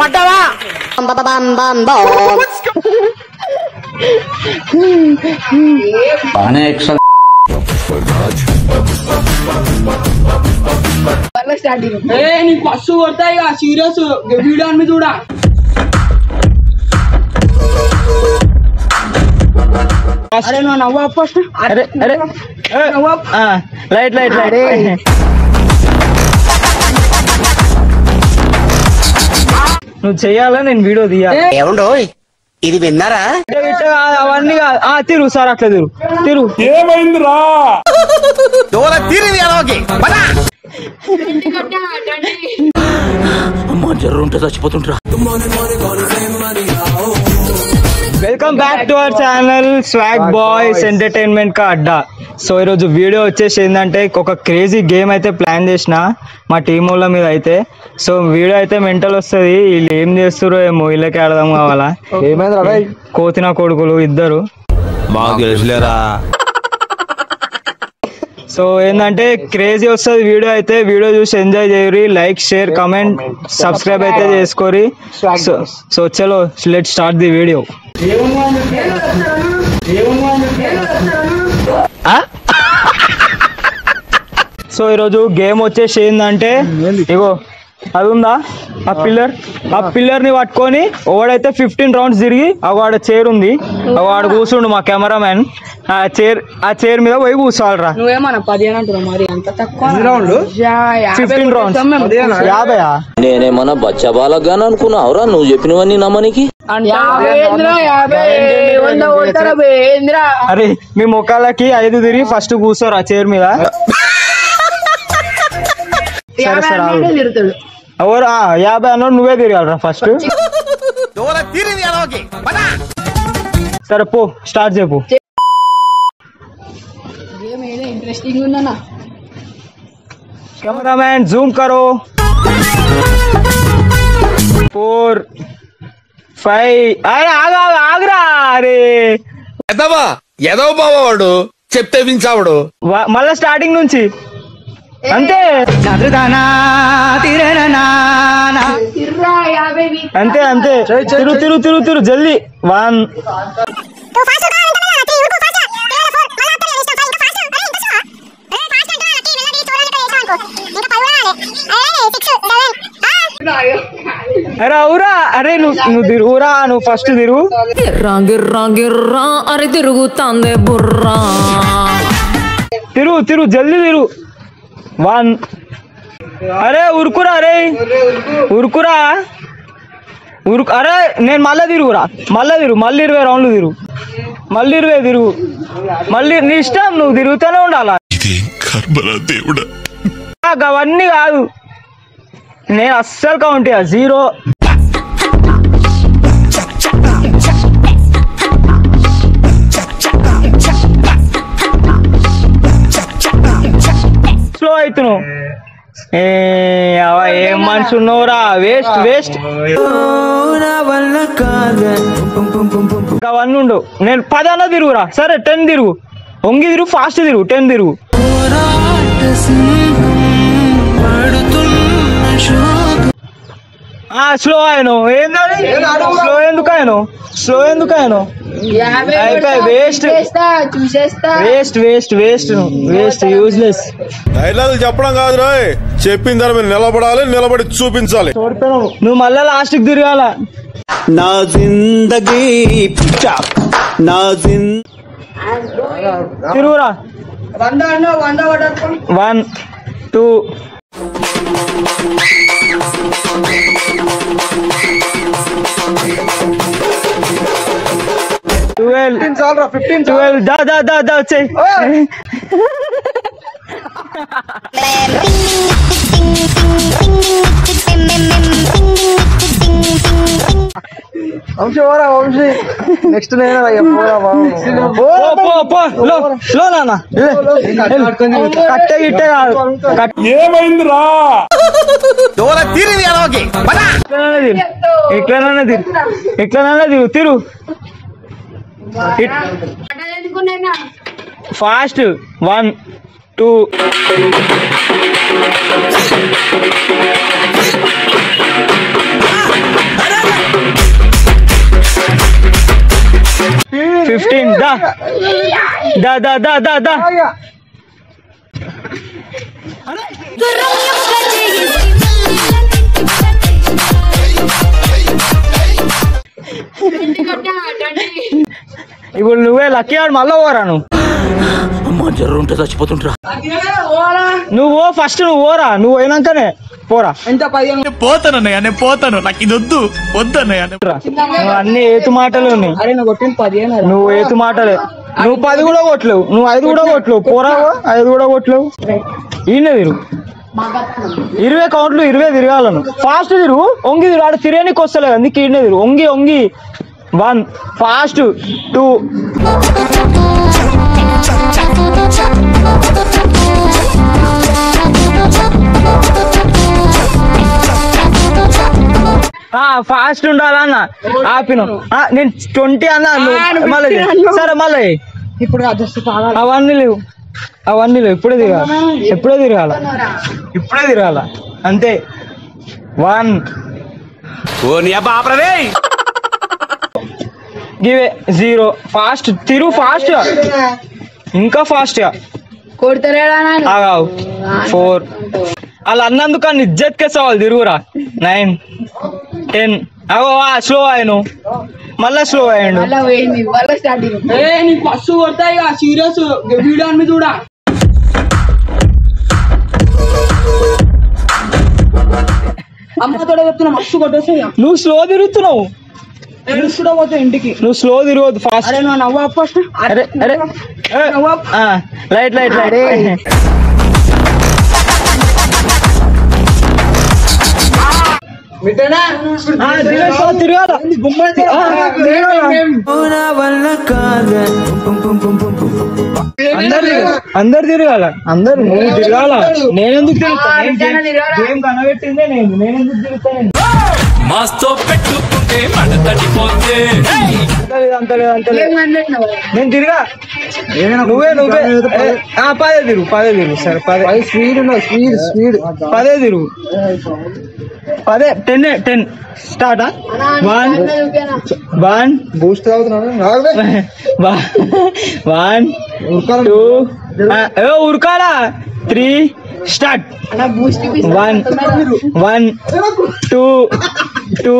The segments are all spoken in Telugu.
పడ్డావా ఫస్ట్ కొడతాయి సీరియస్ వీడియో అని చూడ అరే నువ్వు నవ్వు ఫస్ట్ అరే అరే లైట్ లైట్ లైట్ నువ్వు చెయ్యాలా నేను వీడియో తీయాలి ఏమండో ఇది విన్నారా అవన్నీ తిరుగు సార్ అట్లా తిరుగు తిరుగు ఏమైందిరా అమ్మా జర్రుంటే చచ్చిపోతుంటరా welcome back to our channel swag boys entertainment కా అడ్డా. సో ఈరోజు వీడియో వచ్చేసి ఏంటంటే ఒక క్రేజీ గేమ్ అయితే ప్లాన్ చేసిన మా టీం వాళ్ళ మీద అయితే. సో వీడియో అయితే మెంటల్ వస్తుంది. వీళ్ళు ఏం చేస్తారో ఏమో వీళ్ళకి అర్థం కావాలా. కోతిన కొడుకులు ఇద్దరు. సో ఏంటంటే క్రేజీ వస్తుంది వీడియో అయితే. వీడియో చూసి ఎంజాయ్ చేయరు. లైక్ షేర్ కమెంట్ సబ్స్క్రైబ్ అయితే చేసుకోరి. సో చలో let's start the video. So ఈరోజు గేమ్ వచ్చేసి ఏంటంటే ఇగో అది ఉందా ఆ పిల్లర్ ని పట్టుకొని ఓడైతే 15 రౌండ్స్ తిరిగి ఆడ చైర్ ఉంది ఆడ కూర్చుండు మా కెమెరామెన్. ఆ చైర్ మీద పోయి కూర్చోవాలరా. 15 రౌండ్స్ 50. నేనేమన్నా బచ్చా బాలగాని అనుకున్నావురా నువ్వు చెప్పినవన్నీ నమ్మనికి. అరే మీ ముఖాలకి 5 తిరిగి ఫస్ట్ కూర్చోరు ఆ చైర్ మీద. సరే సరే ఎవరు 50 అన్నాడు నువ్వే తిరగాలరా ఫస్ట్. సరే పో స్టార్ట్ చేయపు. कैमरामैन जूम करो. 4 5 अरे आगरा अरे ఎదవ బావాడు చెప్తే వించావాడు మళ్ళా స్టార్టింగ్ నుంచి అంతే అంతే అంతే. తిరు జల్దీ 1 అరే అవురా అరే నువ్వు తిరుగురా నువ్వు ఫస్ట్ తిరుగు. అరే తిరుగుతాందే బుర్రా తిరుగు జల్దీ తిరుగు. 1 అరే ఉరుకురా అరే ఉరుకురా అరే నేను మళ్ళీ తిరుగురా మళ్ళీ 20 రౌండ్లు తిరుగు. మళ్ళీ 20 తిరుగు. మళ్ళీ నీ ఇష్టం నువ్వు తిరుగుతూనే ఉండాలా. అవన్నీ కాదు నేను అస్సలు కౌంట్ 0. స్లో అవుతున్నావు ఏం మనిషి ఉన్నావురా. వేస్ట్ అవన్నీ ఉండు. నేను 10 అన్న తిరుగురా. సరే 10 తిరుగు. ఒంగి తిరుగు ఫాస్ట్ తిరుగు 10 తిరుగు. స్లో అయినో ఏందని స్లో ఎందుకు అయినో వేస్ట్ యూజ్లెస్. డైలాగ్ చెప్పడం కాదు రాయ్ చెప్పిన దాని మీద నిలబడాలి నిలబడి చూపించాలి. నువ్వు మళ్ళా లాస్ట్ కి తిరగాల. నా జిందగీ తిరుగురా. 1 2 12 దా వచ్చేయి. నెక్స్ట్ కట్టే గిట్టే కాదు. ఏమైందిరా ఎట్లనన్నా తిరుగు ఫాస్ట్. 1 2 15 దా 20 ఇప్పుడు నువ్వే లక్కీ ఆడు మళ్ళా పోరా అమ్మా జ్వరం ఉంటే చచ్చిపోతుంటరా. నువ్వు ఫస్ట్ నువ్వు పోరా, నువ్వు పోయినాకనే పోరా. ఎంత 15 పోతానన్నయ్య నేను పోతాను, నాకు ఇది వద్దు వద్దన్నయ్య. నువ్వు అన్ని ఏతు మాటలు ఉన్నాయి. అరే నువ్వు కొట్టిన 15 నువ్వు ఏతు మాటలే. నువ్వు 10 కూడా కొట్టలేవు, నువ్వు 5 కూడా కొట్టలేవు. పోరా 5 కూడా కొట్టలేవు. ఈయన తిరుగు 20 కౌంట్లు 20 తిరగాలను. ఫాస్ట్ తిరుగు, ఒంగి తిరుగు. ఆడ తిరగనికి వస్తలేదు అందుకే ఈయన తిరుగు. ఒంగి 1 ఫాస్ట్ 2 ఫాస్ట్ ఉండాలన్న. ఆపిన నేను 20 అన్నా. మళ్ళీ సరే మళ్ళీ ఇప్పుడు అవన్నీ లేవు. ఇప్పుడే తిరగాల అంతే. 1 గివే 0 ఫాస్ట్ తిరుగు. ఫాస్ట్ ఇంకా ఫాస్ట్ గా ఆగావు. 4 అలా అన్నందుకు అన్ని ఇజ్జత్ కేసేవాళ్ళు. తిరుగురా 9 10 అవో స్లో అయ్యాను. మళ్ళా స్లో అయ్యాడు. ఫస్ట్ కొడతాయి సీరియస్ వీడియో అన్ని చూడ. అమ్మతో చెప్తున్నా మస్తు కొట్టేసి. నువ్వు స్లో తిరుగుతున్నావు. కూడా పోతావు ఇంటికి. నువ్వు స్లో తిరగదు ఫాస్ట్. అరే నువ్వు నవ్వు ఫస్ట్. అరే లైట్ తిరగాల. అందరు తిరగాల. నువ్వు తిరగాల. నేనెందుకు తిరుగుతా? గేమ్ కనబెట్టిందే నేనెందుకు తిరుగుతాను? నేను తిరిగా. నువ్వే 10 తిరుగు. సరే 10 స్పీడ్ 10 తిరుగు. 10 స్టార్ట్. 1 బూస్ట్ అవుతున్నాను 1 2 ఉరకాలా. 3 స్టార్ట్. 1 2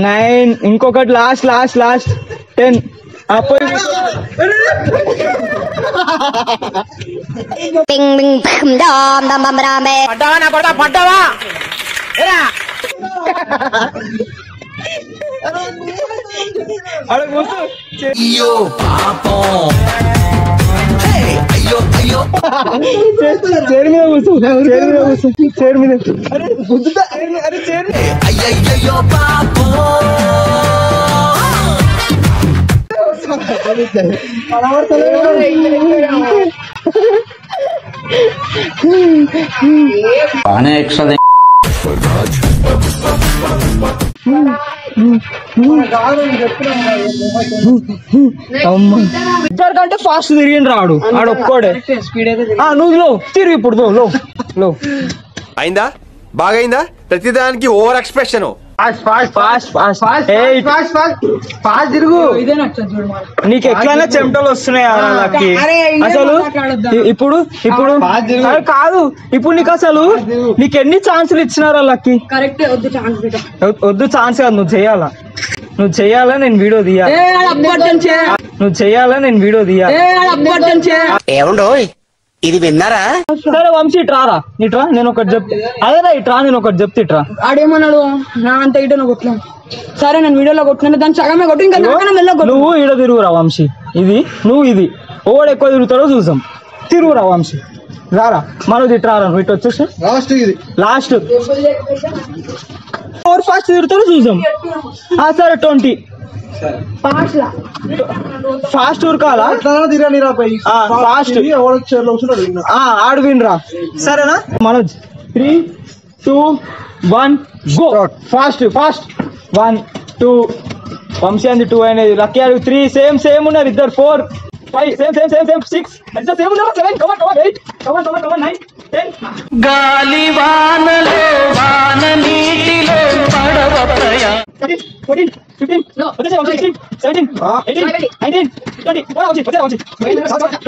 9 ఇంకొకటి లాస్ట్ 10 పోయి. పడ్డావా అడ కూర్చో. చైర్ మీద కూర్చో. చైర్ మీద. అరే చైర్ కంటే ఫాస్ట్ తిరిగి రాడు ఆడొక్కడే. నువ్వు లో తిరిగి ఇప్పుడు లో అయిందా? బాగైందా? ప్రతిదానికి ఓవర్ ఎక్స్ప్రెషన్. తిరుగు. నీకు ఎట్లయినా చెమటలు వస్తున్నాయి వాళ్ళకి అసలు. ఇప్పుడు కాదు. ఇప్పుడు నీకు అసలు నీకు ఎన్ని ఛాన్సులు ఇచ్చినారు వాళ్ళకి? వద్దు ఛాన్స్ కాదు. నువ్వు చెయ్యాలా నేను వీడియో తీయాలి. ఏమండో ఇది విన్నారా? సరే వంశీ ఇట్రారా. నేను ఒకటి చెప్తా. అదేరా నేను ఒకటి చెప్తే ఇట్రా. ఆడేమన్నాడు నా అంత ఇటు నువ్వు కొట్టినా. సరే నేను వీడియోలో కొట్టినా దాన్ని సగమే కొట్టి ఇంకా నువ్వు ఈడ తిరుగురా వంశీ. ఇది ఓడు ఎక్కువ తిరుగుతాడో చూసాం. తిరుగురా వంశీ. రారా మనది ఇట్రారా. ఇటు వచ్చేసి లాస్ట్ ఎవరు ఫాస్ట్ తిరుగుతాడో చూసాం. సరే 20 ఫాస్ట్ ఉరకాలా. ఫాస్ట్ ఆడు వినరా. సరేనా మనోజ్? 3 2 1 గో. ఫాస్ట్ 1 2 వంశీ అంది 2 అనేది, లక్కీ ఆడు 3, సేమ్ ఉన్నారు ఇద్దరు, 4, 5, సేమ్ 6, ఎంత సేమ్ ఉన్నారు, 7, కమన్ 8, కమన్ 9, 10. గాలి వానలో వాన నీటిలో పడవ ప్రయా 13, 14, 15, 16, 17, 18, 19, 20, 21, 22,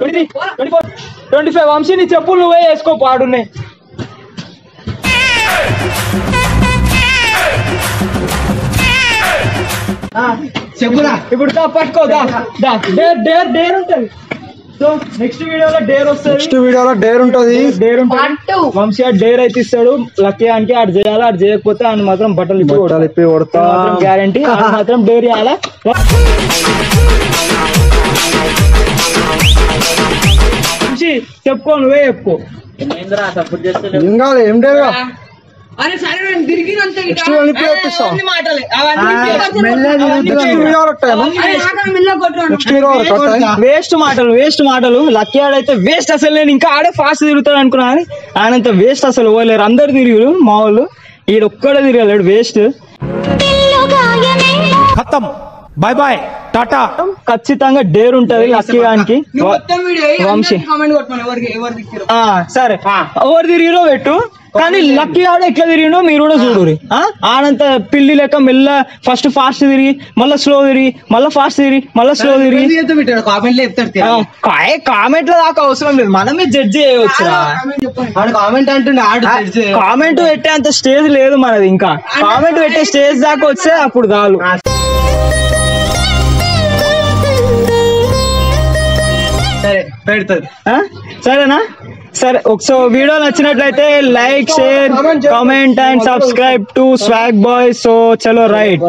23, 24, 25. వంశీ నీ చెప్పులు నువ్వే వేసుకో, పాడున్నాయి. చెప్పురా ఇప్పుడు పట్టుకో, డేర్ ఉంటుంది. సో నెక్స్ట్ వీడియోలో డేర్ వస్తుంది, డేర్ ఉంటుంది. వంశీ డేర్ అయితే ఇస్తాడు, లక్కీ అంటే ఆడు చేయాలి, ఆడు చేయకపోతే ఆయన మాత్రం బట్టలు ఇప్పి కొడతా, గ్యారంటీ. మాత్రం డేర్ చేయాలా. వంశీ చెప్పుకో, నువ్వే చెప్పుకో. అరే సరే నేను తిరిగినంత వేస్ట్ మాటలు. లక్కీ ఆడైతే వేస్ట్ అసలు. నేను ఇంకా ఆడే ఫాస్ట్ తిరుగుతాడు అనుకున్నా కానీ ఆయనంత వేస్ట్ అసలు పోలేరు. అందరు తిరిగారు మా వాళ్ళు, ఈడొక్కడే తిరగలేడు, వేస్ట్. ఖతం, బాయ్ బాయ్, టాటా. ఖచ్చితంగా డేర్ ఉంటది లక్కీ గానికి. వంశీ సరే ఎవరు తిరిగిరో పెట్టు, కానీ లక్కీ ఆడ ఎట్లా తిరిగినో మీరు కూడా చూడురి. ఆడంత పిల్లి లెక్క మెల్ల ఫస్ట్ ఫాస్ట్ తిరిగి, మళ్ళీ స్లో తిరిగి, మళ్ళీ ఫాస్ట్ తిరిగి, మళ్ళీ స్లో తిరిగి. కామెంట్ల దాకా అవసరం లేదు, మనమే జడ్జి చేయవచ్చు. కామెంట్ పెట్టే అంత స్టేజ్ లేదు మనది. ఇంకా కామెంట్ పెట్టే స్టేజ్ దాకా వస్తే అప్పుడు చాలు. సరేనా? సరే, ఒకసారి వీడియో నచ్చినట్లయితే like, share, comment and subscribe to swag boys. So చలో రైట్.